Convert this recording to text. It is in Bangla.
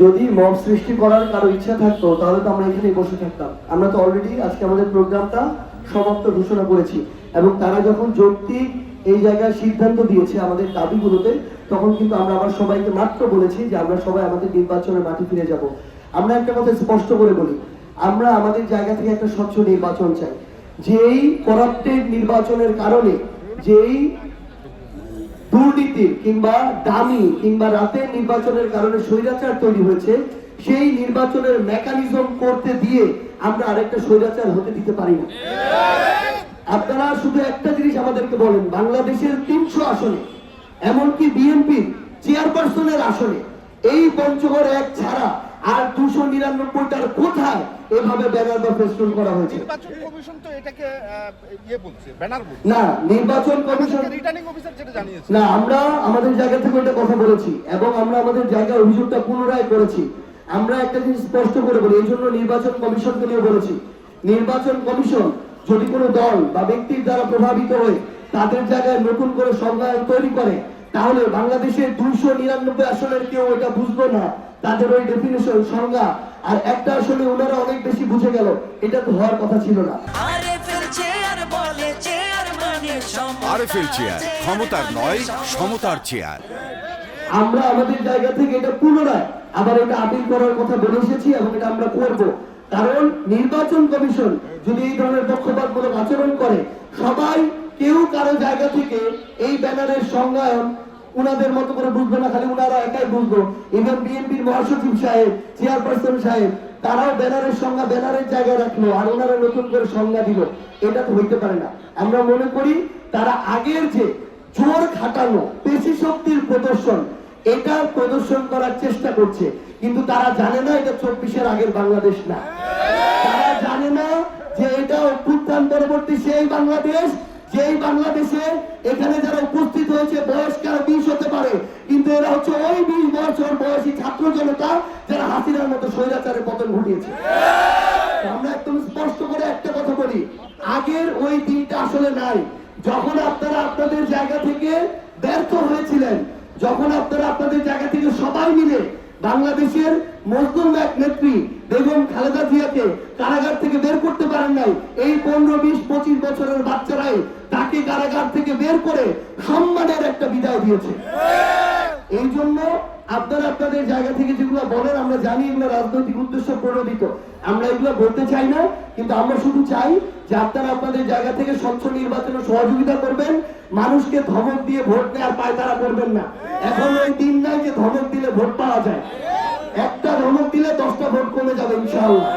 যদি মব সৃষ্টি করার কারো ইচ্ছা থাকতো তাহলে তো আমরা এখানেই বসে থাকতাম। আমরা তো অলরেডি আজকে আমাদের প্রোগ্রামটা সমাপ্ত ঘোষণা করেছি, এবং তারা যখন যৌক্তিক এই জায়গায় সিদ্ধান্ত দিয়েছে আমাদের দাবিগুলোতে, তখন কিন্তু আমরা আবার সবাইকে মাত্র বলেছি যে আমরা সবাই আমাদের নির্বাচনের মাঠে ফিরে যাব। আমরা একটা কথা স্পষ্ট করে বলি, আমরা আমাদের জায়গা থেকে একটা স্বচ্ছ নির্বাচন চাই। যেই করাপ্টেড নির্বাচনের কারণে, যেই দুর্নীতির কিংবা দামি কিংবা রাতের নির্বাচনের কারণে স্বৈরাচার তৈরি হয়েছে, সেই নির্বাচনের মেকানিজম করতে দিয়ে আমরা আরেকটা স্বৈরাচার হতে দিতে পারি না। আপনারা শুধু একটা জিনিস আমাদেরকে বলেন, বাংলাদেশের 300 আসনে, এমনকি বিএনপি চেয়ারপারসনের আসনে এই পঞ্চগড় এক ছাড়া আর 299টার কোথায় এভাবে ব্যানার বা ফেস্টুন করা হয়েছে? নির্বাচন কমিশন তো এটাকে বলছে, ব্যানার বলছে না। নির্বাচন কমিশন রিটার্নিং অফিসার যেটা জানিয়েছে না, আমরা আমাদের জায়গা থেকে এটা কথা বলেছি এবং আমরা আমাদের জায়গায় অভিযোগটা পুনরায় করেছি। আমরা একটা জিনিস স্পষ্ট করে বলি, এই জন্য নির্বাচন কমিশনকে নিয়ে বলেছি, নির্বাচন কমিশন যদি কোনো দল বা ব্যক্তির দ্বারা প্রভাবিত হয়ে তাদের জায়গায় নতুন করে সংজ্ঞায়ন তৈরি করে, তাহলে বাংলাদেশের 299 আসনের কেউ এটা বুঝলো না, তাদের ওই ডেফিনেশন সংজ্ঞা আর একটা আসলে ওনারা অনেক বেশি বুঝে গেল, এটা তো হওয়ার কথা ছিল না। আরএফএল চেয়ার, ক্ষমতার নয় সমতার চেয়ার। আমরা আমাদের জায়গা থেকে এটা পুনরায় আবার এটা আপিল করার কথা বলে এসেছি এবং এটা আমরা করব। কারণ নির্বাচন কমিশন যদি এই ধরনের পক্ষপাতমূলক আচরণ করে, সবাই কেউ কারো জায়গা থেকে এই ব্যানারের সংজ্ঞায়ন উনাদের মতো করে বুঝবে না, খালি উনারা একাই বুঝবো। ইভেন বিএনপির মহাসচিব সাহেব, চেয়ারপারসন সাহেব, তারাও ব্যানারের সংজ্ঞা ব্যানারের জায়গায় রাখলো আর ওনারা নতুন করে সংজ্ঞা দিল, এটা তো হইতে পারে না। আমরা মনে করি তারা আগের যে জোর খাটানো পেশি শক্তির প্রদর্শন, এটা প্রদর্শন করার চেষ্টা করছে, কিন্তু তারা জানে না এটা 24-এর আগের বাংলাদেশ না। তারা জানে না যে এটা অভ্যুত্থান পরবর্তী সেই বাংলাদেশ, যেই বাংলাদেশে এখানে যারা উপস্থিত হয়েছে বয়স কারো 20 হতে পারে, কিন্তু এরা হচ্ছে ওই 20 বছর বয়সী ছাত্র জনতা যারা হাসিনার মতো স্বৈরাচারের পতন ঘটিয়েছে। আমরা একদম স্পষ্ট করে একটা কথা বলি, আগের ওই দিনটা আসলে নাই। যখন আপনারা আপনাদের জায়গা থেকে ব্যর্থ হয়েছিলেন, যখন আপনারা আপনাদের জায়গা থেকে সবাই মিলে বাংলাদেশের মজলুম এক নেত্রী বেগম খালেদা জিয়াকে কারাগার থেকে বের করতে পারেন নাই, এই 15, 20, 25 বছরের বাচ্চারাই তাকে কারাগার থেকে বের করে সম্মানের একটা বিদায় দিয়েছে। এই জন্য আপনারা আপনাদের জায়গা থেকে যেগুলো বলেন, আমরা জানি এগুলো রাজনৈতিক উদ্দেশ্য প্রণোদিত, আমরা এগুলো বলতে চাই না, কিন্তু আমরা শুধু চাই যে আপনারা আপনাদের জায়গা থেকে স্বচ্ছ নির্বাচনে সহযোগিতা করবেন। মানুষকে ধমক দিয়ে ভোট নেওয়ার পায়তারা করবেন না। এখন ওই দিন নাই যে ধমক দিলে ভোট পাওয়া যায়, একটা ধমক দিলে 10টা ভোট কমে যাবে ইনশাআল্লাহ।